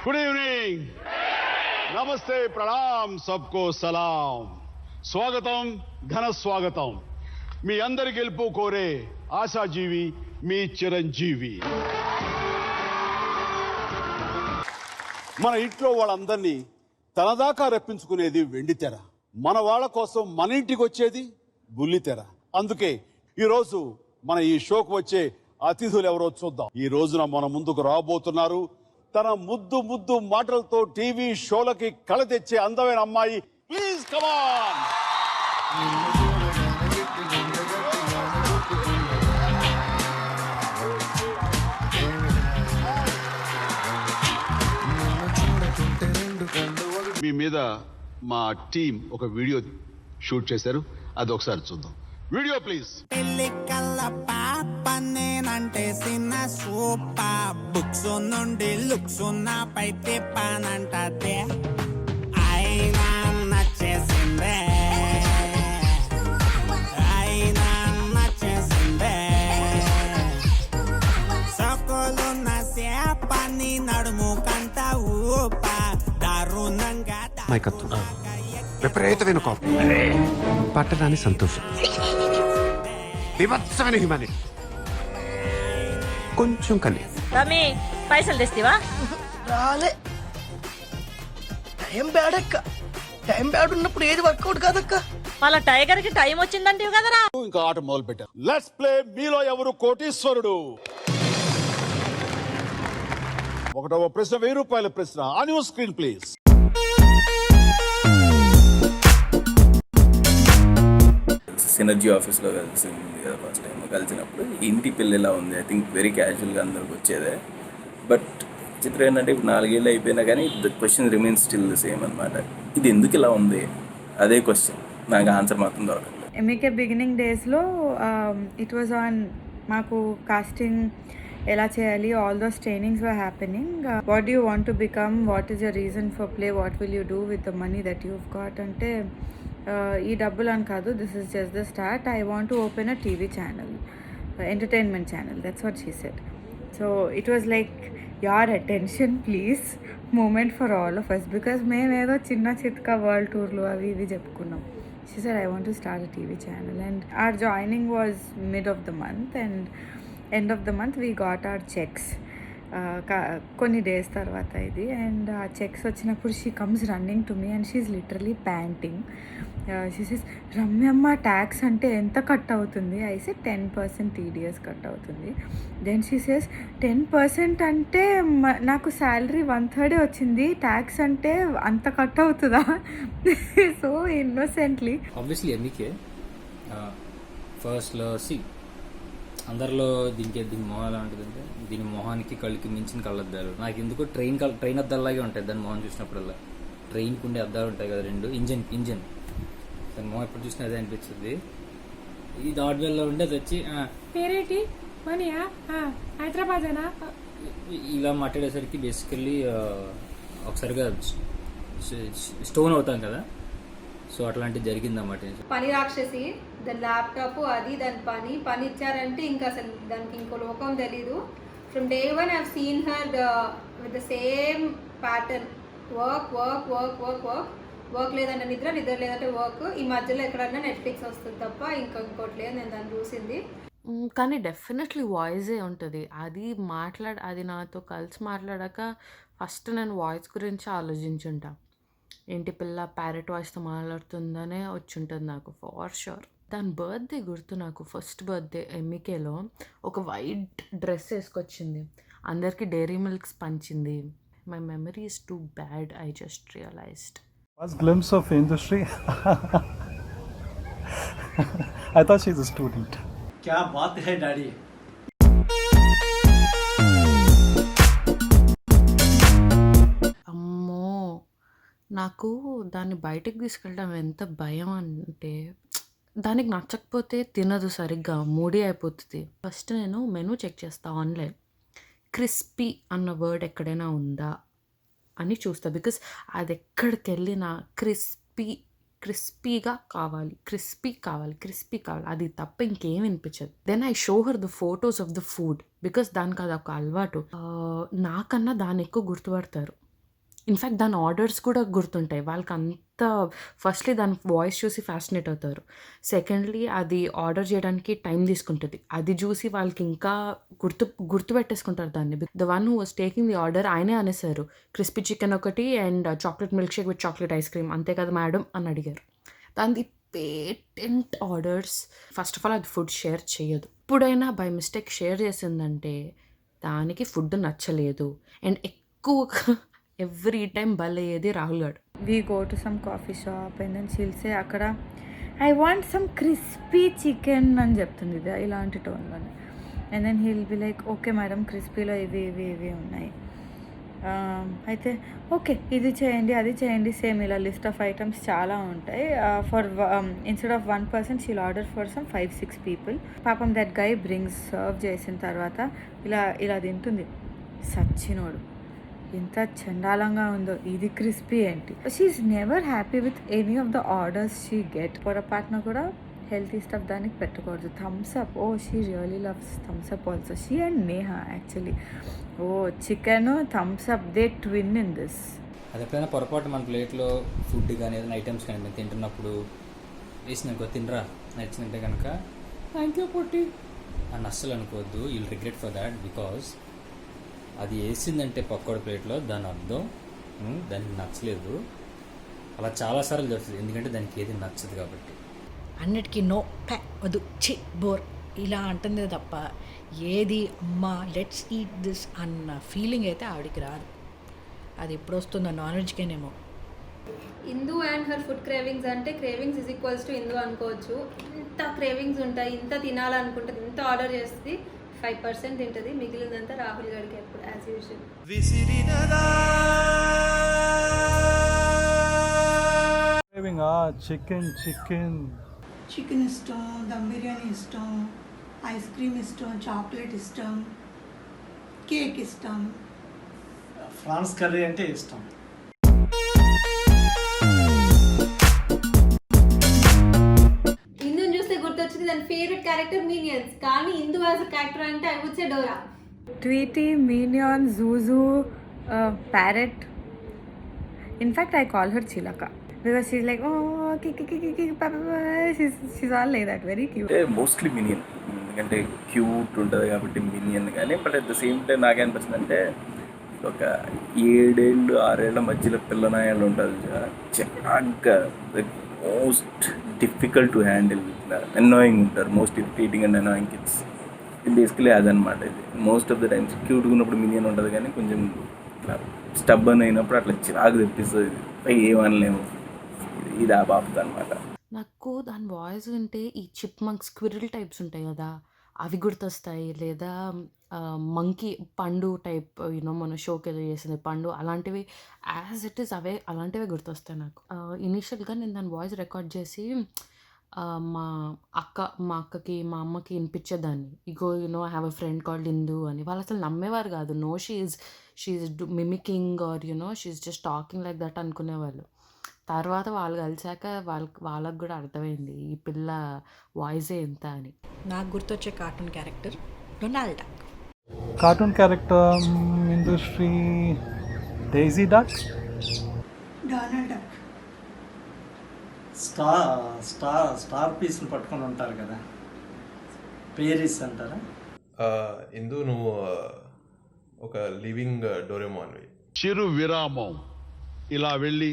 Good evening, नमस्ते, प्रणाम, सबको सलाम, స్వాగతం, ఘన స్వాగతం. మీ అందరి గెలుపు కోరే ఆశాజీవి మీ చిరంజీవి. మన ఇంట్లో వాళ్ళందరినీ తనదాకా రప్పించుకునేది వెండితెర. మన వాళ్ళ కోసం మన ఇంటికి వచ్చేది బుల్లితెర. అందుకే ఈరోజు మన ఈ షోకు వచ్చే అతిథులు ఎవరో చూద్దాం. ఈ రోజున మన ముందుకు రాబోతున్నారు తన ముద్దు ముద్దు మాటలతో టీవీ షోలకి కళ తెచ్చే అందమైన అమ్మాయి. Please come on. మీ మీద మా టీం ఒక వీడియో షూట్ చేశారు, అది ఒకసారి చూద్దాం. Video please. నేనంటే సిన్న సూపర్ బుక్స్ నుండి లుక్స్ నాపై తిప్పానంటే అయినా నచ్చేసిందే, అయినా నచ్చేసిందే. సకోలున్న సేపని నడుము కంట ఊప దారుణంగా విపరీతమైన కోపం, పట్టరాని సంతోషం, వివత్సమైన హ్యూమానిటీ, కొంచెం కలి. రమి పైసలు తెస్తావా? రాలే. టైం బ్యాడ్ అక్క. టైం బ్యాడ్ ఉన్నప్పుడు ఏది వర్కౌట్ కాదక్క. వాళ్ళ టైగర్ కి టైం వచ్చిందంటే కదరా. ఇంకా ఆట మొదలు పెట్టారు. లెట్స్ ప్లే మీలో ఎవరు కోటీశ్వరుడు. ఒకటవ ప్రశ్న, 1000 రూపాయల ప్రశ్న. On your screen please. Synergy ఆఫీస్లో కలిసింది కదా ఫస్ట్ టైం. కలిసినప్పుడు ఇంటి పిల్ల ఎలా ఉంది, ఐ థింక్ వెరీ క్యాజువల్గా అందరికి వచ్చేదే. బట్ చిత్రం ఏంటంటే ఇప్పుడు 4 ఏళ్ళు అయిపోయినా కానీ the question remains still the same అనమాట. ఇది ఎందుకు ఇలా ఉంది అదే క్వశ్చన్, నాకు ఆన్సర్ మాత్రం దొరకదు. ఎంఈకే బిగినింగ్ డేస్లో ఇట్ వాజ్ ఆన్ మాకు కాస్టింగ్ ఎలా చేయాలి, all those trainings were happening. What you want to become, what is your reason for play, what will you do with the money that you've got అంటే ఈ డబ్బులు అని కాదు, this is just the start. I want to open a TV channel, entertainment channel. That's what she said. So it was like your attention please moment for all of us, because మేమేదో చిన్న చిత్క world టూర్లు అవి ఇవి చెప్పుకున్నాం. She said I want to start a TV channel and our joining was mid of the month and end of the month we got our checks. కొన్ని days తర్వాత ఇది, and ఆ చెక్స్ వచ్చినప్పుడు she comes running to me and she is literally panting. She says, Ramyamma tax అంటే ఎంత cut అవుతుంది? I say 10% TDS cut అవుతుంది. Then she says 10% అంటే నాకు శాలరీ 1/3 వచ్చింది, ట్యాక్స్ అంటే అంత కట్ అవుతుందా? సో ఇన్నోసెంట్లీ ఆబ్వియస్లీ ఎంఈకే ఫస్ట్లో అందరిలో దీని మొహం ఎలా ఉంటుందంటే దీని మొహానికి కళ్ళకి మించిన కళ్ళద్దాలు. నాకు ఎందుకు ట్రైన్ అద్దాలాగే ఉంటాయి దాని మొహం చూసినప్పుడల్లా. ట్రైన్కి ఉండే అద్దాలు ఉంటాయి కదా రెండు, ఇంజన్ దాని మొహం ఎప్పుడు చూసినా అదే అనిపిస్తుంది. ఈ దాడ్వెల్లో ఉండే అది వచ్చి పేరేటి మనీయా హైదరాబాదేనా ఇలా మాట్లాడేసరికి బేసికల్లీ ఒకసారిగా స్టోన్ అవుతాం కదా. సో అట్లాంటిది జరిగిందన్నమాట. పని రాక్షసి, దాని ల్యాప్టాప్ అది దాని పని ఇచ్చారంటే ఇంకా అసలు దానికి ఇంకో లోకం తెలీదు. From day 1 I have seen her with the same pattern, work లేదంటే నిద్ర లేదంటే వర్క్. ఈ మధ్యలో ఎక్కడన్నా నెట్ఫ్లిక్స్ వస్తుంది తప్ప ఇంకోటి లేదు నేను దాన్ని చూసింది. కానీ డెఫినెట్లీ వాయిసే ఉంటుంది. అది నాతో కలిసి మాట్లాడాక ఫస్ట్ నేను వాయిస్ గురించి ఆలోచించుంటా. ఏంటి పిల్ల ప్యారెట్ వాయిస్తో మాట్లాడుతుందనే వచ్చుంటుంది నాకు ఫార్ షూర్. దాని బర్త్డే గుర్తు నాకు, ఫస్ట్ బర్త్డే ఎంఈకేలో ఒక వైట్ డ్రెస్ వేసుకొచ్చింది, అందరికీ డైరీ మిల్క్స్ పంచింది. My memory is too bad, I just realised. First glimpse of industry. I thought she's a student. क्या बात है डैडी. అమ్మో, నాకు దాన్ని బయటకు తీసుకెళ్ళడం ఎంత భయం అంటే, దానికి నచ్చకపోతే తినదు సరిగ్గా, మూడీ అయిపోతుంది. ఫస్ట్ నేను మెనూ చెక్ చేస్తాను ఆన్లైన్, క్రిస్పీ అన్న వర్డ్ ఎక్కడైనా ఉందా అని చూస్తా. బికాస్ అది ఎక్కడికి వెళ్ళినా క్రిస్పీ క్రిస్పీ కావాలి, అది తప్ప ఇంకేం వినిపించదు. Then I show her the photos of the food, because దానికి అదొక అలవాటు. నాకన్నా దాన్ని ఎక్కువ గుర్తుపడతారు. ఇన్ఫ్యాక్ట్ దాని ఆర్డర్స్ కూడా గుర్తుంటాయి వాళ్ళకి. అంత ఫస్ట్లీ దాని వాయిస్ చూసి ఫ్యాసినేట్ అవుతారు. సెకండ్లీ అది ఆర్డర్ చేయడానికి టైం తీసుకుంటుంది. అది చూసి వాళ్ళకి ఇంకా గుర్తుపెట్టేసుకుంటారు దాన్ని. The one who was taking the order ఆయనే అనేసారు, క్రిస్పీ చికెన్ ఒకటి and chocolate milk shake with chocolate ice cream, అంతే కదా మేడం అని అడిగారు. దాని patent orders. First of all అది ఫుడ్ షేర్ చేయదు. ఎప్పుడైనా బై మిస్టేక్ షేర్ చేసిందంటే దానికి ఫుడ్ నచ్చలేదు. అండ్ ఎక్కువగా ఎవ్రీ టైం బలయ్యేది Rahul garu. We go to some coffee shop and then she'll say అక్కడ I want some crispy chicken అని చెప్తుంది ఇది ఇలాంటి టోన్లో. And then he'll be like okay madam క్రిస్పీలో ఇవి ఉన్నాయి. అయితే ఓకే ఇది చేయండి అది చేయండి, సేమ్ ఇలా లిస్ట్ ఆఫ్ ఐటమ్స్ చాలా ఉంటాయి. For instead of 1 person she'll order for some 5-6 people. పాపం దట్ గై బ్రింగ్స్ సర్వ్ చేసిన తర్వాత ఇలా తింటుంది. సచ్చినోడు ఎంత చండాలంగా ఉందో, ఇది క్రిస్పీ ఏంటి. She's never happy with any of the orders she get. పొరపాటున కూడా హెల్తీ స్టఫ్ దానికి పెట్టకూడదు. Thums Up, oh she really loves Thums Up also. She and Neha actually, oh chicken Thums Up, they twin in this. అది ఎప్పుడైనా పొరపాటు మన ప్లేట్లో food కానీ ఏదైనా ఐటమ్స్ కానీ మేము తింటున్నప్పుడు వేసినాకో తినరా నచ్చిందంటే కనుక థ్యాంక్ యూ పొట్టి అని అస్సలు అనుకోవద్దు. You'll regret for that. Because అది వేసిందంటే పక్కోడి ప్లేట్లో దాని అర్థం దానికి నచ్చలేదు. అలా చాలాసార్లు జరుగుతుంది, ఎందుకంటే దానికి ఏది నచ్చదు కాబట్టి. అన్నిటికీ నో వద్దు చి బోర్ ఇలా అంటుంది తప్ప ఏది అమ్మా లెట్స్ ఈట్ దిస్ అన్న ఫీలింగ్ అయితే ఆవిడికి రాదు. అది ఎప్పుడు వస్తుందో నాన్ వెజ్కేనేమో. Indu and her food cravings అంటే cravings is equals to Indu అనుకోవచ్చు. ఇంత క్రేవింగ్స్ ఉంటాయి, ఇంత తినాలనుకుంటుంది, ఇంత ఆర్డర్ చేస్తుంది, 5% తింటుంది, మిగిలినంతా రాహుల్ గడికి ఎప్పుడు యాజ్ యూజువల్. చికెన్ ఇష్టం, దమ్ బిర్యానీ ఇష్టం, ఐస్ క్రీమ్ ఇష్టం, చాక్లెట్ ఇష్టం, కేక్ ఇష్టం, ఫ్రాన్స్ కర్రీ అంటే ఇష్టం. ఇందుని చూస్తే గుర్తొచ్చింది దాని ఫేవరెట్ క్యారెక్టర్ మినియన్స్, కానీ ఇందు యాజ్ అ క్యారెక్టర్ అంటే I would say Dora. Tweety, Minion, Juju, parrot. In fact I call her చిలక because she's like oh kiki papa, she's all like that, very cute. Mostly Minion, ఎందుకంటే cute ఉంటుంది కాబట్టి Minion. కానీ but at the same time నాకేమనిపిస్తుంది అంటే ఒక 7-6 ఏళ్ల మధ్యలో పిల్లనాయాలు ఉంటుంది, చిన్నగా most difficult to handle, annoying ఉంటారు, most irritating and annoying kids. Basically అదనమాట. ఇది మోస్ట్ ఆఫ్ ద టైమ్స్ క్యూట్గా ఉన్నప్పుడు మినియన్ ఉంటుంది, కానీ కొంచెం ఇట్లా స్టబ్బన్ అయినప్పుడు అట్లా చిరాకు తెప్పిస్తుంది, ఏమనలేము. ఇది ఆ బాబుది అనమాట. నాకు దాని వాయిస్ వింటే ఈ చిప్ మంక్ స్క్విరిల్ టైప్స్ ఉంటాయి కదా అవి గుర్తొస్తాయి, లేదా మంకీ పండు టైప్ యూనో మన షోకి ఏదో చేసింది పండు, అలాంటివి యాజ్ ఇట్ ఈస్ అవే అలాంటివే గుర్తొస్తాయి నాకు. ఇనీషియల్గా నేను దాని వాయిస్ రికార్డ్ చేసి మా అక్కకి మా అమ్మకి వినిపించేదాన్ని. ఇగో you know I have a friend called Indu అని. వాళ్ళు అసలు నమ్మేవారు కాదు. No she's mimicking or you know she's just talking like that అనుకునేవాళ్ళు. తర్వాత వాళ్ళు కలిసాక వాళ్ళకు కూడా అర్థమైంది ఈ పిల్ల వాయిసే ఎంత అని. నాకు గుర్తొచ్చే cartoon character Donald Duck. Cartoon character industry Daisy Duck, Donald Duck, star పీస్ని పట్టుకొని ఉంటారు కదా, పేరిస్ అంటారా. ఇందు నువ్వు ఒక లివింగ్ డోరేమోన్వి. చిరు విరామం, ఇలా వెళ్ళి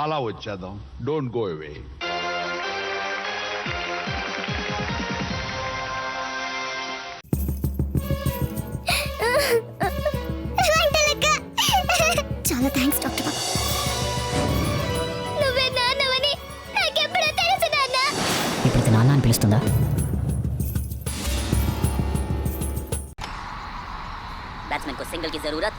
అలా వచ్చేద్దాం. డోంట్ గో అవే. చాలా థ్యాంక్స్ డాక్టర్ బాబు. నువ్వే నాన్నవని నాకెప్పుడో తెలుసు నాన్న. ఇప్పుడు నాన్న అని పిలుస్తుందా? बैट्समैन को सिंगल की जरूरत.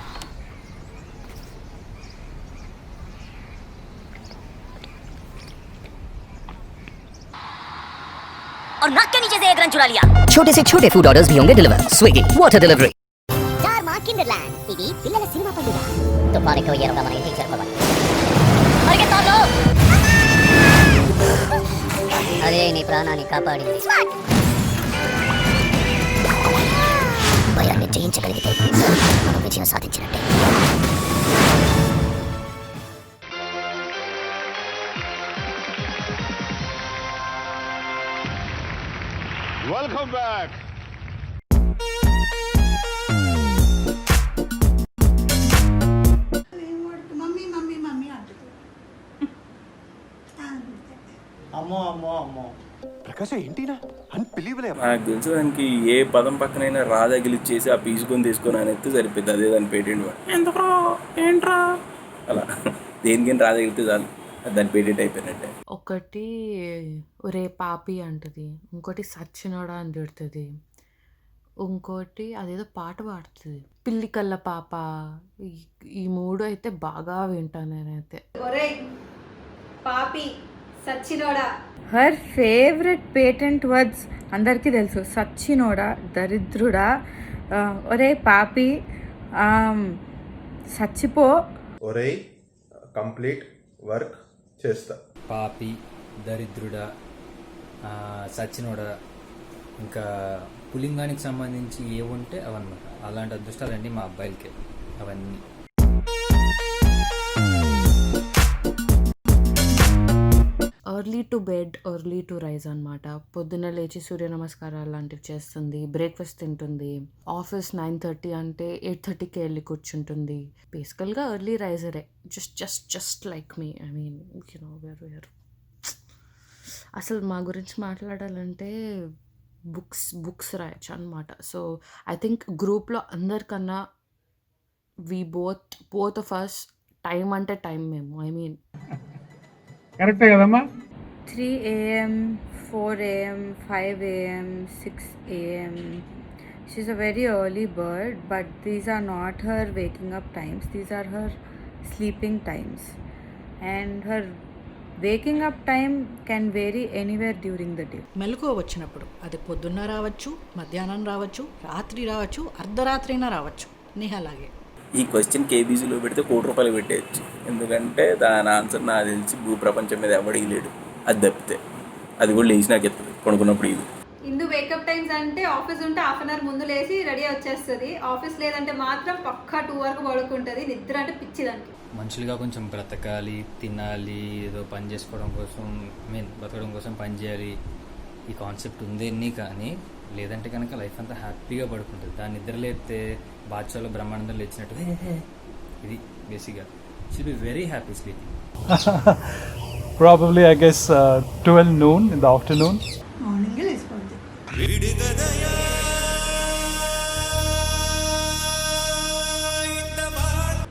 और नाक के नीचे से एक रन चुरा लिया. छोटे से छोटे फूड ऑर्डर्स भी होंगे डिलीवर. Swiggy water delivery. डार्मा किंडरलैंड ఇది పిల్లల సినిమా పండుగ. తుఫాన్ ఎక్కువ అయ్యాక మన ఇంటికి చేరుకోవాలి. పరిగెత్తాలో అదే నీ ప్రాణాన్ని కాపాడింది. భయాన్ని జయించగలిగితే మనం విజయం సాధించినట్టే. Welcome back. అమ్మో అమ్మో అమ్మో. ప్రకాశం ఏంటినా అన్బిలీవబుల్. నాకు తెలిసి దానికి ఏ పదం పక్కనైనా రాదగిలిచ్చేసి ఆ పీసుకొని తీసుకొని అని ఎత్తే సరిపోద్ది. అదే దాని పేటెంట్ వాడు. ఎందుకు ఏంట్రా అలా దేనికైనా రాదగిలితే చాలు దాని పేటెంట్ అయిపోయినట్టే. ఒకటి ఒరే పాపి అంటది, ఇంకోటి సచ్చినోడా అని తిడుతుంది, ఇంకోటి అదేదో పాట పాడుతుంది పిల్లి కల్ల పాప. ఈ మూడు అయితే బాగా వింటాను నేనైతే. ఒరే పాపి సచ్చినోడా. హర్ ఫేవరెట్ పేటెంట్ వర్డ్స్ అందరికీ తెలుసు. సచ్చినోడా, దరిద్రుడా, ఒరే పాపి, సచ్చిపో. ఒరేయ్ కంప్లీట్ వర్క్ చేస్తా. పాపి, దరిద్రుడా, సచ్చినోడా, ఇంకా పులింగానికి సంబంధించి ఏవుంటే అవన్నమాట. అలాంటి అదృష్టాలండి మా అబ్బాయిలకే అవన్నీ. Early to bed early to rise అనమాట. పొద్దున్న లేచి సూర్య నమస్కారాలు లాంటివి చేస్తుంది, బ్రేక్ఫాస్ట్ తింటుంది, ఆఫీస్ 9:30 అంటే 8:30కి వెళ్ళి కూర్చుంటుంది. బేసికల్గా ఎర్లీ రైజరే, just like me. I mean వేరు అసలు మా గురించి మాట్లాడాలంటే బుక్స్ రాయొచ్చు అనమాట. సో ఐ థింక్ గ్రూప్లో అందరికన్నా బోత్ ఆఫ్ అస్ టైం అంటే టైం మేము. ఐ మీన్ కరెక్టే కదమ్మా. 3 AM, 4 AM, 5 AM, 6 AM. She's a very early bird, but these are not her waking up times. These are her sleeping times. And her waking up time can vary anywhere during the day. మెలకువ వచ్చినప్పుడు అది పొద్దున్న రావచ్చు, మధ్యాహ్నం రావచ్చు, రాత్రి రావచ్చు, అర్ధరాత్రైనా రావచ్చు. నేహలాగే ఈ క్వశ్చన్ కేబీసీలో పెడితే ₹1,00,000 పెట్టేయచ్చు. ఎందుకంటే దాని ఆన్సర్ నాకు తెలిసి భూప్రపంచం మీద ఎవడికి లేడు. అది తప్పితే అది కూడా లేచి నాకు ఎత్తదు కొనుక్కున్నప్పుడు. ఇది ఇందు వేకప్ టైమ్స్ అంటే ఆఫీస్ ఉంటే 1/2 hour ముందు లేచి రెడీ వచ్చేస్తుంది. ఆఫీస్ లేదంటే మాత్రం పక్కా 2 వరకు పడుకుంటుంది. నిద్ర అంటే పిచ్చిదానికి. మనుషులుగా కొంచెం బ్రతకాలి, తినాలి, ఏదో పని చేసుకోవడం కోసం, బతకడం కోసం పని చేయాలి, ఈ కాన్సెప్ట్ ఉందేని. కానీ లేదంటే కనుక లైఫ్ అంతా హ్యాపీగా పడుకుంటుంది. దాన్ని నిద్ర లేపితే బాద్షాలో బ్రహ్మానందం లేచినట్టు ఇది బేసిక్గా should be very happy sleeping. Probably I guess 12 noon in the afternoon. Morning లేసిపోద్ది.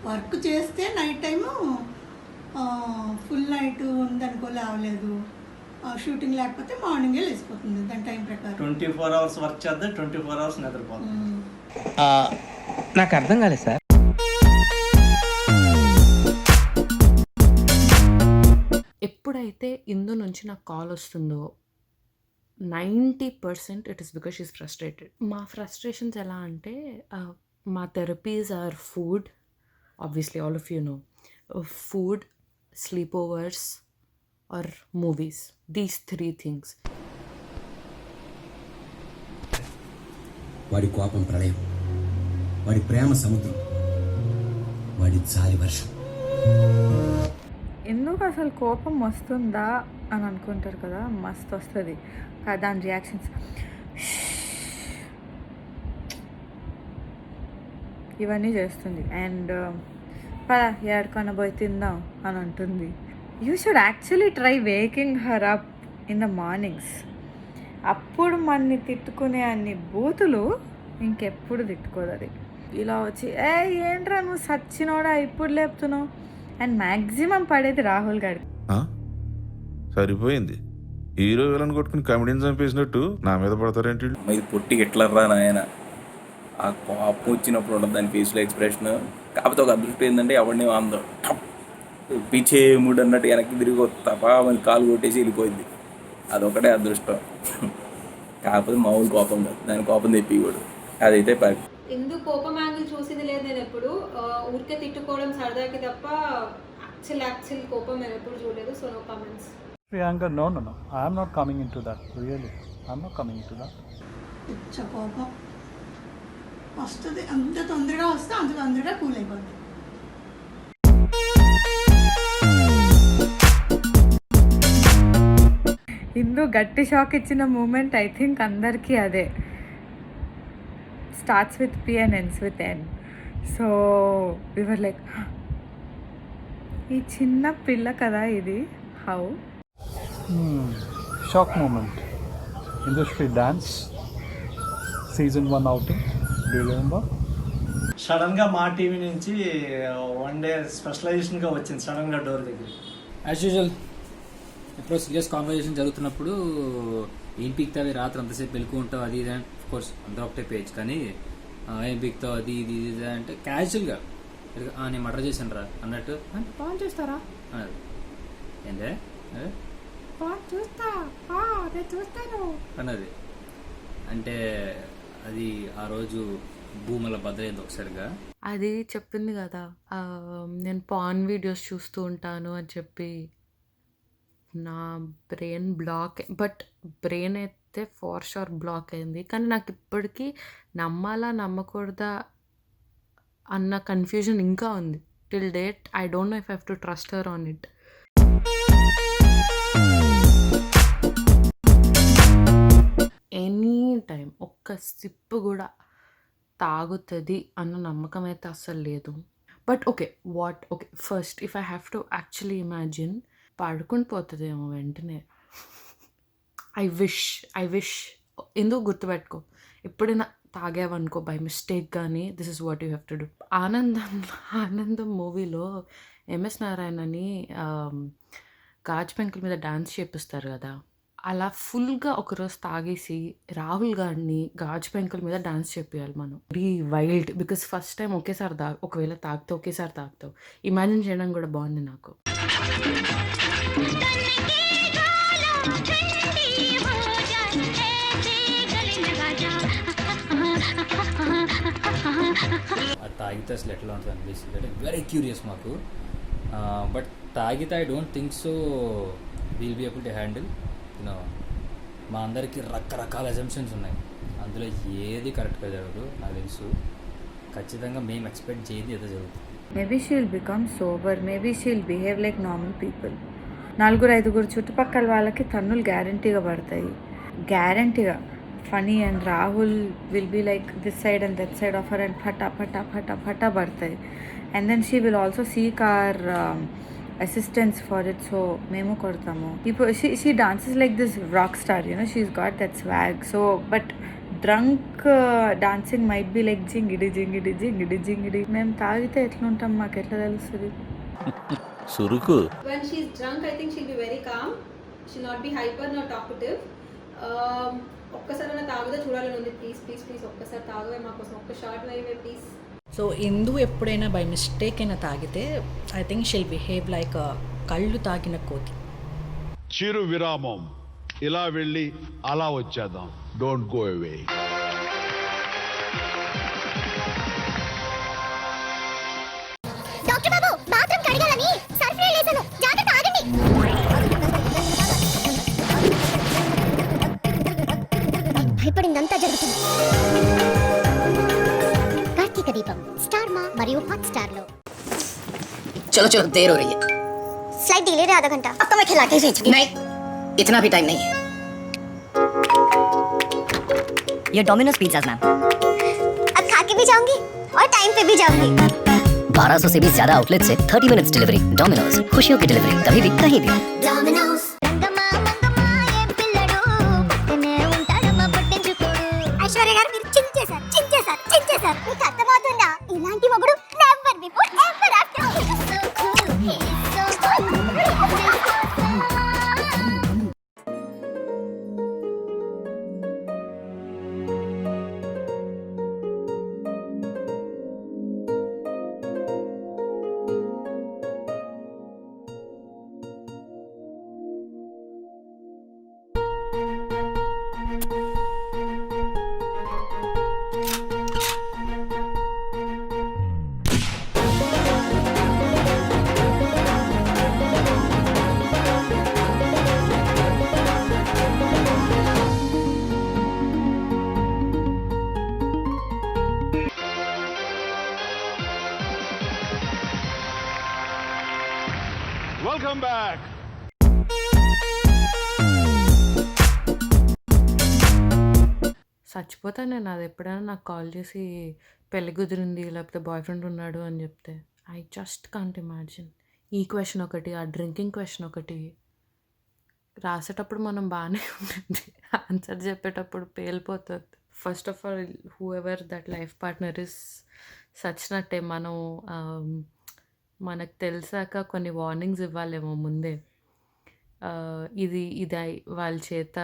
వర్క్ చేస్తే నైట్ టైము ఫుల్ నైట్ ఉందనుకో లేవలేదు. షూటింగ్ లేకపోతే మార్నింగే లేసిపోతుంది దాని టైం ప్రకారం. 24 hours వర్క్ చేద్దాం, 24 hours నిద్రపోతుంది. నాకు అర్థం కాలేదు సార్. ఎప్పుడైతే ఇందు నుంచి నాకు కాల్ వస్తుందో 90% it is because she's frustrated. మా ఫ్రస్ట్రేషన్స్ ఎలా అంటే మా therapies are food, obviously all of you know, food, sleepovers or ఆర్ మూవీస్. దీస్ 3 things. వాడి కోపం ప్రళయం, వాడి ప్రేమ సముద్రం, వాడి జాలి వర్షం. ఎందుకు అసలు కోపం వస్తుందా అని అనుకుంటారు కదా, మస్తు వస్తుంది. దాని రియాక్షన్స్ ఇవన్నీ చేస్తుంది. అండ్ పదా ఎక్కడికన్నా పోయి తిందాం అని అంటుంది. You should actually try waking her up in the mornings. అప్పుడు మనని తిట్టుకునే అన్ని బూతులు ఇంకెప్పుడు తిట్టుకోదు అది. ఇలా వచ్చి ఏంట్రా నువ్వు సచ్చినోడా ఇప్పుడు లేపుతున్నావు అండ్ మ్యాక్సిమం పడేది రాహుల్ గారి. సరిపోయింది. హీరో విలన్ కొట్టుకుని కమెడీని చంపేసినట్టు నా మీద పడతారేంటి? ఇది పొట్టి ఎట్లరా నాయన. ఆ కోపం వచ్చినప్పుడు ఉండదు దాని ఫేస్లో ఎక్స్ప్రెషన్. కాకపోతే ఒక అదృష్టం ఏంటంటే ఎవరిని అందం పిచ్చే మూడు అన్నట్టు వెనక్కి తిరిగి తప్ప మన కాలు కొట్టేసి వెళ్ళిపోయింది. అదొకటే అదృష్టం. కాకపోతే మామూలు కోపం కాదు, దాని కోపం తెప్పికూడదు. అదైతే పర్ఫెక్ట్. ఎందుకు కోపం యాంగిల్ చూసింది లేదు నేను ఎప్పుడు. ఊరికే తిట్టుకోవడం సరదాకి తప్ప యాక్చువల్ కోపం నేను ఎప్పుడు చూడలేదు. So no comments. Priyanka, no. I am not coming into that. Really. I am not coming into that. పిచ్చ కోపం వస్తుంది. అంత తొందరగా వస్తే అంత తొందరగా కూల్ అయిపోద్ది. ఇందు గట్టి షాక్ ఇచ్చిన మూమెంట్ ఐ థింక్ అందరికీ అదే. Starts with P and ends with N. So వివర్ లైక్ ఈ చిన్న పిల్ల కదా ఇది, how? Shock moment. Industry dance. Season 1 outing. Do you remember? సడన్గా మా టీవీ నుంచి వన్ డే స్పెషలైజేషన్గా వచ్చింది సడన్గా డోర్ దగ్గర. యాజ్ యూజువల్ ఎప్పుడో సీరియస్ కాన్వర్జేషన్ జరుగుతున్నప్పుడు ఏం పీక్తావి రాత్రి అంతసేపు వెళ్తూ ఉంటావు అది ఇది అని కోర్స్ అందరూ ఒకటే పేజ్, కానీ ఏం పీక్తావు అది ఇది ఇది అంటే క్యాజువల్గా నేను మర్డర్ చేశాను రా అన్నట్టు పాన్ చేస్తారా అన్నది. ఏంటే చూస్తాను అన్నది. అంటే అది ఆ రోజు భూముల బద్దలైంది ఒకసారిగా. అది చెప్పింది కదా, నేను పాన్ వీడియోస్ చూస్తూ ఉంటాను అని చెప్పి. నా బ్రెయిన్ బ్లాక్, బట్ బ్రెయిన్ అయితే ఫార్ షూర్ బ్లాక్ అయింది. కానీ నాకు ఇప్పటికీ నమ్మాలా నమ్మకూడదా అన్న కన్ఫ్యూజన్ ఇంకా ఉంది. Till date I don't know if I have to trust her on it. Any time ఒక్క సిప్ కూడా తాగుతుంది అన్న నమ్మకం అయితే అస్సలు లేదు. But okay first if I have to actually imagine పడుకుని పోతుందేమో వెంటనే. ఐ విష్ ఎందుకు గుర్తుపెట్టుకో, ఎప్పుడైనా తాగావనుకో బై మిస్టేక్ కానీ this is what you have to do. ఆనందం మూవీలో ఎంఎస్ నారాయణని గాజు పెంకుల మీద డాన్స్ చేపిస్తారు కదా, అలా ఫుల్గా ఒకరోజు తాగేసి రాహుల్ గారిని గాజు పెంకుల మీద డాన్స్ చేపియాలి మనం. Very wild, because first time ఒకేసారి ఒకవేళ తాగుతావు ఒకేసారి తాగుతావు. ఇమాజిన్ చేయడం కూడా బాగుంది నాకు. అది తాగితే అసలు ఎట్లా ఉంటుంది అనిపిస్తుంది అంటే వెరీ క్యూరియస్ మాకు. బట్ తాగితే I don't think so will be able to handle. మా అందరికీ రకరకాల అజంప్షన్స్ ఉన్నాయి, అందులో ఏది కరెక్ట్గా జరగదు నాకు తెలుసు. ఖచ్చితంగా మేము ఎక్స్పెక్ట్ చేయదు ఏదో జరుగుతుంది. Maybe she'll become sober, maybe she'll behave like normal people. 4-5 చుట్టుపక్కల వాళ్ళకి తన్నులు గ్యారంటీగా పడతాయి, గ్యారంటీగా. Funny and Rahul will be like this side and that side of her and ఫటా పడతాయి. And then she will also seek our assistance for it, so మేము కొడతాము. ఇప్పుడు she dances like this rock star, you know, she's got that swag. So but drunk dancing might be like జింగిడి. మేము తాగితే ఎట్లా ఉంటాం మాకు ఎట్లా తెలుస్తుంది? సురుకు. When she's drunk, I think she'll be very calm. She'll not be hyper nor talkative. ఒక్కసారి తాగుదా చూడాలని ఉంది. ప్లీజ్ ఒక్కసారి తాగవే మా కోసం, ఒక్క షార్ట్ వైవే ప్లీజ్. సో ఇందు ఎప్పుడైనా బై మిస్టేక్ అయినా తాగితే I think she'll behave like కళ్ళు తాగిన కోతి. చిరు విరామం, ఇలా వెళ్ళి అలా వచ్చేద్దాం. Don't go away. డాక్టర్ బాబు, బాత్రూమ్ కడగాలని సర్ఫ్ వేసాను, జాగ్రత్త ఆగండి. భయపడిందంతా జరుగుతుంది. కార్తీక దీపం స్టార్ మా మరియు హాట్ స్టార్ లో. चलो देर हो रही है. फ्लाइट डिले है आधा घंटा. अब तो मैं खिला के भेजूंगी. नहीं, इतना भी टाइम नहीं है. ये डोमिनोज पिज़्ज़ाज़ मैम. अब खा के भी जाऊंगी और टाइम पे भी जाऊंगी. 1200 से भी ज्यादा आउटलेट से 30 मिनट्स डिलीवरी. डोमिनोज, खुशियों की डिलीवरी कभी भी कहीं भी. डोमिनोज. ఐశ్వర్య గారు మీరు చించేశారు. మీకు అర్థమవుతుందా? ఇలాంటి మొగుడు never before ever after. Welcome back. చచ్చిపోతాను నేను. అది ఎప్పుడైనా నాకు కాల్ చేసి పెళ్లి కుదిరింది లేకపోతే బాయ్ ఫ్రెండ్ ఉన్నాడు అని చెప్తే ఐ జస్ట్ కాంట్ ఇమాజిన్. ఈ క్వశ్చన్ ఒకటి, ఆ డ్రింకింగ్ క్వశ్చన్ ఒకటి, రాసేటప్పుడు మనం బాగానే ఉంటుంది, ఆన్సర్ చెప్పేటప్పుడు పేలిపోతుంది. First of all whoever that life partner is సచ్చినట్టే మనం మనకు తెలిసాక కొన్ని వార్నింగ్స్ ఇవ్వాలేమో ముందే. ఇది వాళ్ళ చేత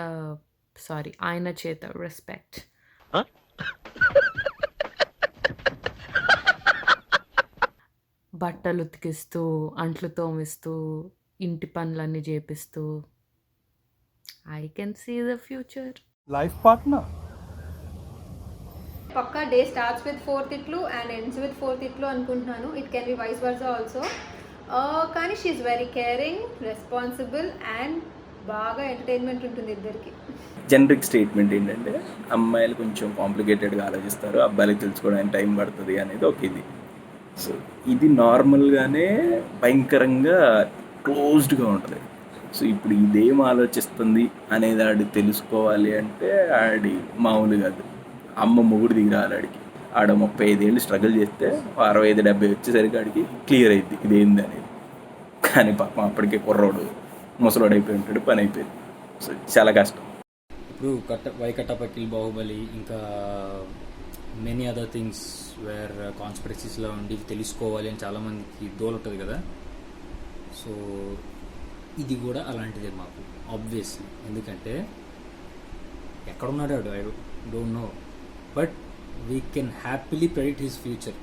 ఆయన చేత రెస్పెక్ట్, బట్టలు ఉతికిస్తూ, అంట్లు తోమిస్తూ, ఇంటి పనులన్నీ చేపిస్తూ I can see the future. Life partner పక్కా డే స్టార్ట్స్ విత్ 4 తిట్లు అండ్ ఎండ్స్ విత్ 4 తిట్లు అనుకుంటున్నాను. It can be vice versa also. కానీ she is very caring, responsible and బాగా ఎంటర్టైన్మెంట్ ఉంటుంది ఇద్దరికి. జనరిక్ స్టేట్మెంట్ ఏంటంటే అమ్మాయిలు కొంచెం కాంప్లికేటెడ్గా ఆలోచిస్తారు, అబ్బాయిలకు తెలుసుకోవడానికి టైం పడుతుంది అనేది ఒక ఇది. సో ఇది నార్మల్గానే భయంకరంగా క్లోజ్డ్గా ఉంటుంది. సో ఇప్పుడు ఇదేం ఆలోచిస్తుంది అనేది ఆడి తెలుసుకోవాలి అంటే ఆడి మామూలు కాదు. అమ్మ మొగుడు దిగిరాలి ఆడికి. ఆడ 35 ఏళ్ళు స్ట్రగుల్ చేస్తే 65-70 వచ్చేసరికి ఆడికి క్లియర్ అయింది ఇదేంది అనేది. కానీ పాపం అప్పటికే కుర్రోడు ముసలోడు అయిపోయి ఉంటాడు, పని అయిపోయింది. సో చాలా కష్టం. ఇప్పుడు వైకట్టపక్కిల్, బాహుబలి, ఇంకా మెనీ అదర్ థింగ్స్ వేర్ కాన్స్పిరసీస్లో ఉండి తెలుసుకోవాలి అని చాలామందికి దోలు ఉంటుంది కదా. సో ఇది కూడా అలాంటిదే మాకు ఆబ్వియస్లీ. ఎందుకంటే ఎక్కడున్నాడు వాడు, I don't know, but we can happily predict his future.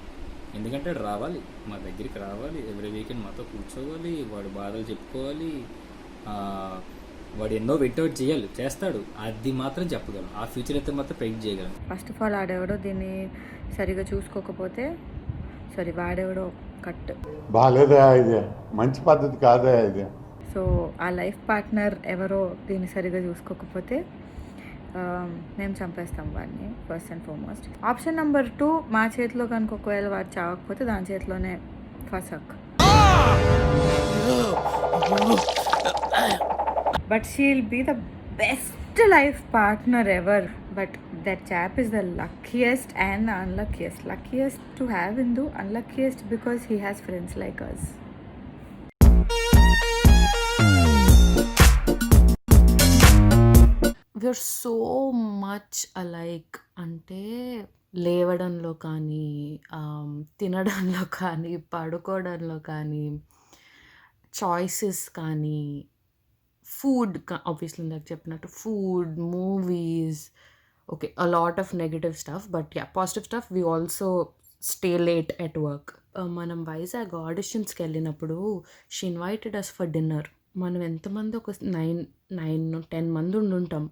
ఎందుకంటే వాడు రావాలి, మా దగ్గరికి రావాలి, ఎవ్రీ వీకెండ్ మాతో కూర్చోవాలి, వాడు బాధలు చెప్పుకోవాలి, వాడు ఎన్నో వెంటౌట్ చేస్తాడు. అది మాత్రం చెప్పగలం. ఆ ఫ్యూచర్ అయితే మాత్రం ప్రెడిక్ట్ చేయగలం. ఫస్ట్ ఆఫ్ ఆల్ ఆడెవడో దీన్ని సరిగా చూసుకోకపోతే వాడెవడో కట్ బాగాలేదా, ఇది మంచి పద్ధతి కాదా ఇది. సో ఆ లైఫ్ పార్ట్నర్ ఎవరో దీన్ని సరిగా చూసుకోకపోతే మేము చంపేస్తాం వాడిని first and foremost. Option number 2, మా చేతిలో కనుక ఒకవేళ వాడు చావకపోతే దాని చేతిలోనే ఫసక్. But she'll be the best life partner ever. But that chap is the luckiest and the unluckiest. Luckiest to have Hindu, unluckiest because he has friends like us. We're so much alike. అంటే లేవడంలో కానీ, తినడంలో కానీ, పడుకోవడంలో కానీ, choices కానీ, food obviously ఇందాక చెప్పినట్టు food, movies, okay a lot of negative stuff, but yeah positive stuff. We also stay late at work. మనం వైజాగ్ ఆడిషన్స్కి వెళ్ళినప్పుడు she invited us for dinner. మనం ఎంతమంది, ఒక 9-10 మంది ఉండుంటాం.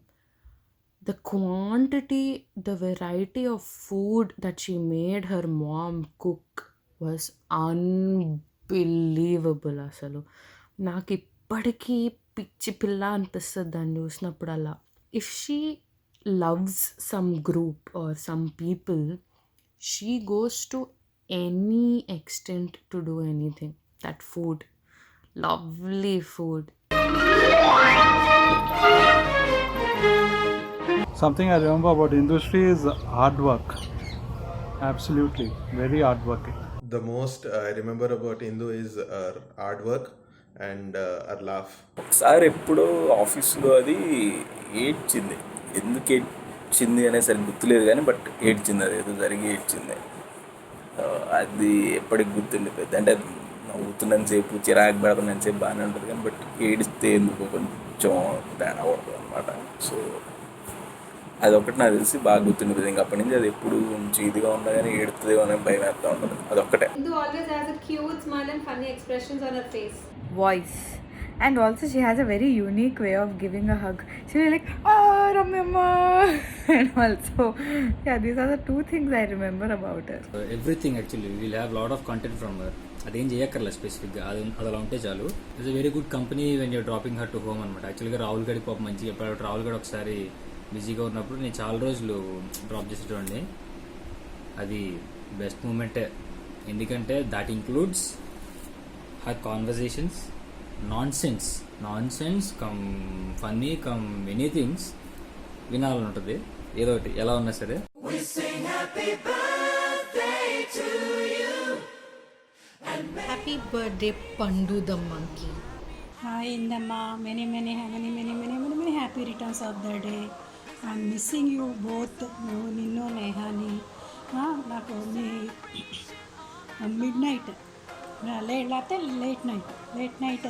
The quantity, the variety of food that she made her mom cook was unbelievable. అసలు నాకు ఇప్పటికీ పిచ్చి పిల్ల అనిపిస్తుంది దాన్ని చూసినప్పుడల్లా. If she loves some group or some people, she goes to any extent to do anything. That food, lovely food. Something I remember about industry is hard work. Absolutely, very hard working. The most I remember about Hindu is her hard work and her laugh. ఒకసారి ఎప్పుడో ఆఫీస్లో అది ఏడ్చింది. ఎందుకు ఏడ్చింది అనేది సరిగ్గా గుర్తులేదు కానీ బట్ ఏడ్చింది. అది ఏదో జరిగి ఏడ్చింది. అది ఎప్పటికి గుర్తుండిపోయింది. అంటే నవ్వుతున్నంతసేపు, చిరాకు పెడుతున్నంతసేపు బాగానే ఉంటుంది కానీ బట్ ఏడిస్తే ఎందుకు కొంచెం తేడా పడుతుంది అనమాట. సో అదొకటి నాకు తెలిసి బాగా గుర్తుండిపోయింది. ఇంకా అప్పటి నుంచి అది ఎప్పుడు కొంచెం ఇదిగా ఉన్నా కానీ ఏడుతుంది అనే భయం వేస్తూ ఉంటుంది. అదొక్కటే. always has a cute smile and funny expressions on her face. Voice. And also she has a very unique way of giving a hug. She'll be like, oh, Ramyamma. And also, yeah, these are the 2 things I remember about her. Everything actually, we'll have a lot of content from her. అదేం చేయక్కర్లే స్పెసిఫిక్గా, అది అలా ఉంటే చాలు. It's a very good company when your dropping her to home అనమాట. యాక్చువల్గా రాహుల్ గడికి పాప మంచిగా చెప్పాడు. రాహుల్ గడి ఒకసారి బిజీగా ఉన్నప్పుడు నేను చాలా రోజులు డ్రాప్ చేసేటండి. అది బెస్ట్ మూమెంటే. ఎందుకంటే that includes her conversations, nonsense cum funny cum many things వినాలని ఉంటుంది. ఏదో ఒకటి ఎలా ఉన్నా సరే. Happy birthday Pandu the monkey. Hi ఇందమ్మా, many happy returns of the day. I'm missing you both, నువ్వు నిన్ను నేహాని. నాకు మీ మిడ్ నైట్ లేకపోతే late night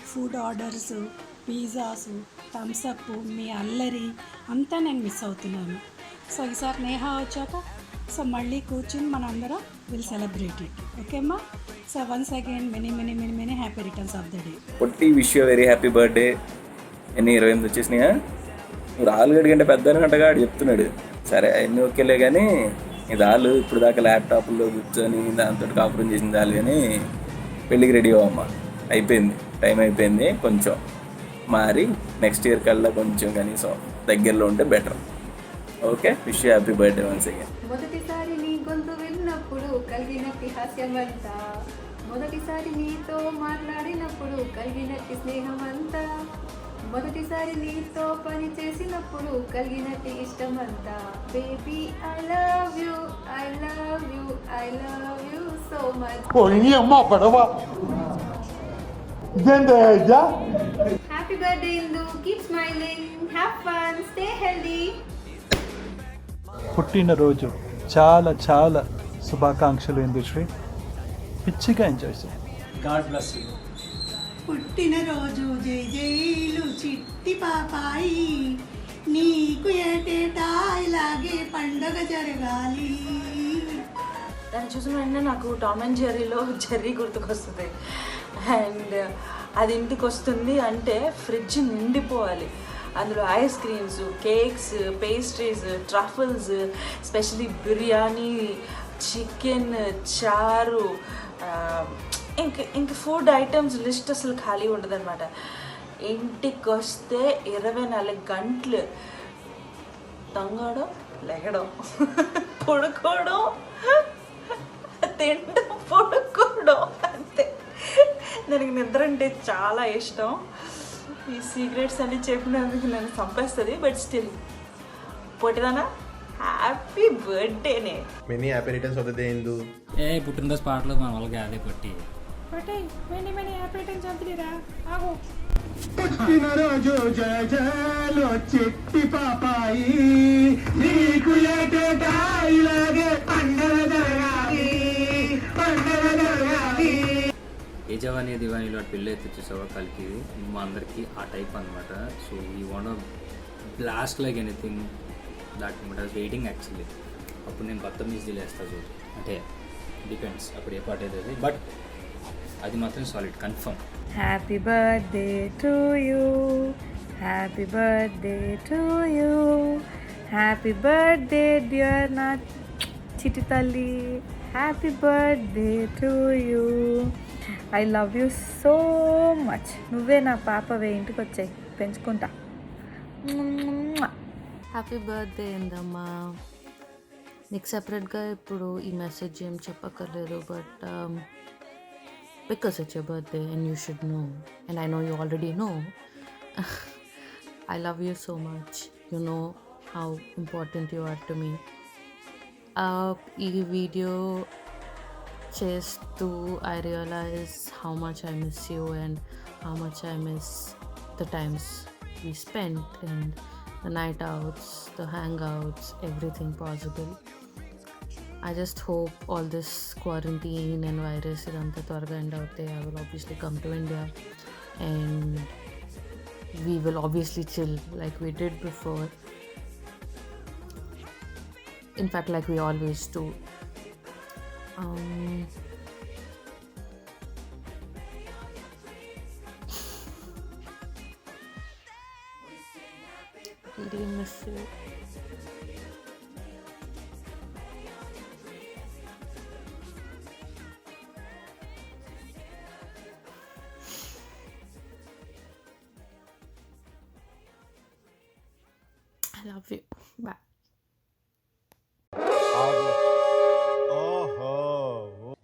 food orders, pizzas, Thums Up, మీ అల్లరి అంతా నేను మిస్ అవుతున్నాను. సో ఈసారి నేహా వచ్చాక సో మళ్ళీ కూర్చుని మనందరం విల్ సెలబ్రేట్ ఇట్. ఓకే అమ్మా? So once again many happy returns of the day. Potti wish you very happy birthday. ఎన్ని 28 వచ్చేసినాయా? నువ్వు రాలుగడి కంటే పెద్దనట్టుగా ఆడు చెప్తున్నాడు. సరే అన్నీ ఓకేలే, కానీ ఇది రాళ్ళు ఇప్పుడు దాకా ల్యాప్టాప్లో కూర్చొని దాంతో కాపురం చేసింది రాళ్ళు, కానీ పెళ్ళికి రెడీ అవ్వమ్మా. అయిపోయింది, టైం అయిపోయింది. కొంచెం మారి నెక్స్ట్ ఇయర్ కల్లా కొంచెం కనీసం దగ్గరలో ఉంటే better. Okay, wish you happy birthday once again. మొదటిసారి నీ గొంతు విన్నప్పుడు కలిగినట్టి హాస్యమంతా, మొదటిసారి నీతో మాట్లాడినప్పుడు కలిగినట్టి స్నేహమంతా, మొదటిసారి నీతో పని చేసినప్పుడు కలిగినట్టి ఇష్టమంతా. Baby I love you, I love you, I love you so much. అమ్మా పడవ ఇదేంటా? Happy birthday Indu, keep smiling, have fun, stay healthy. పుట్టినరోజు చాలా చాలా శుభాకాంక్షలు ఇందుశ్రీ. పిచ్చిగా ఎంజాయ్ చేయి. God bless you. పుట్టినరోజు జై జైలు చిట్టి పాపాయి, నీకు ఏటేటా ఇలాగే పండగ జరగాలి. దాన్ని చూసిన వెంటనే నాకు టామ్ అండ్ జెర్రీలో జెర్రీ గుర్తుకొస్తుంది. అండ్ అది ఇంటికి వస్తుంది అంటే ఫ్రిడ్జ్ నిండిపోవాలి. అందులో ice creams, cakes, pastries, truffles, especially chicken, చారు, ఇంక ఫుడ్ ఐటమ్స్ లిస్ట్ అసలు ఖాళీ ఉండదన్నమాట. ఇంటికి వస్తే 24 గంటలు తంగడం, లెగడం, పడుకోవడం, తినడం, పడుకోవడం అంతే. నాకు నిద్ర అంటే చాలా ఇష్టం. ఈ సీక్రెట్స్ అన్ని చెప్పినందుకు నన్ను చంపేస్తుంది. బట్ స్టిల్ పొట్టిదానా, హ్యాపీ బర్త్డేనే. Many happy returns of the day Indu. పుట్టినరోజు పాటలు మన వాళ్ళకి అదే పట్టి many happy returns of the day. ఆగు. పుట్టినరోజు జయ జయలో చిట్టి పాపాయి, నీకు ఏటేటా ఇలాగే పండగ జరగాలి, పండగ జరగాలి. ఏ జవానీ దివానీలో పెళ్ళి అయితే చూసావా కలికి, మా అందరికీ ఆ టైప్ అనమాట. సో ఈ want blast like anything that I was waiting actually. అప్పుడు నేను 19 వేస్తా చూడు, అంటే డిపెండ్స్ అప్పుడు ఏ పాట అయితే, బట్ అది మాత్రం solid confirm. Happy birthday to you, happy birthday to you, happy birthday dear నా చిట్టి తల్లి, happy birthday to you. I love you so much. నువ్వే నా పాపవే, ఇంటికి వచ్చాయి పెంచుకుంటా. హ్యాపీ బర్త్డే ఏందమ్మా. నీకు సెపరేట్గా ఇప్పుడు ఈ మెసేజ్ ఏం చెప్పక్కర్లేదు, but because it's your birthday and you should know, and I know you already know, I love you so much. You know how important you are to me. ఈ video చేస్తూ I realise how much I miss you and how much I miss the times we spent and the night outs, the hangouts, everything possible. I just hope all this quarantine and virus idantha tvarga end avute. I will obviously come to India and we will obviously chill like we did before. In fact, like we always do. Really miss you. I love you. Bye. ఓహో,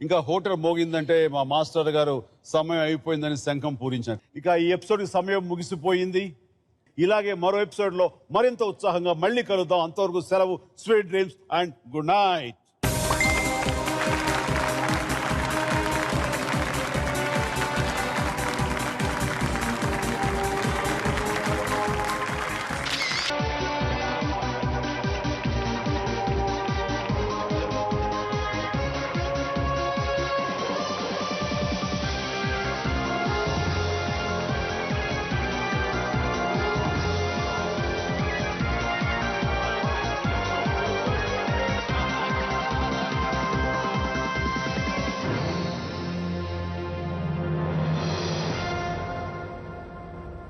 ఇంకా hotel మోగిందంటే మా master గారు సమయం అయిపోయిందని శంఖం పూరించారు. ఇక ఈ episode సమయం ముగిసిపోయింది. ఇలాగే మరో ఎపిసోడ్ లో మరింత ఉత్సాహంగా మళ్ళీ కలుద్దాం. అంతవరకు సెలవు. Sweet dreams and good night.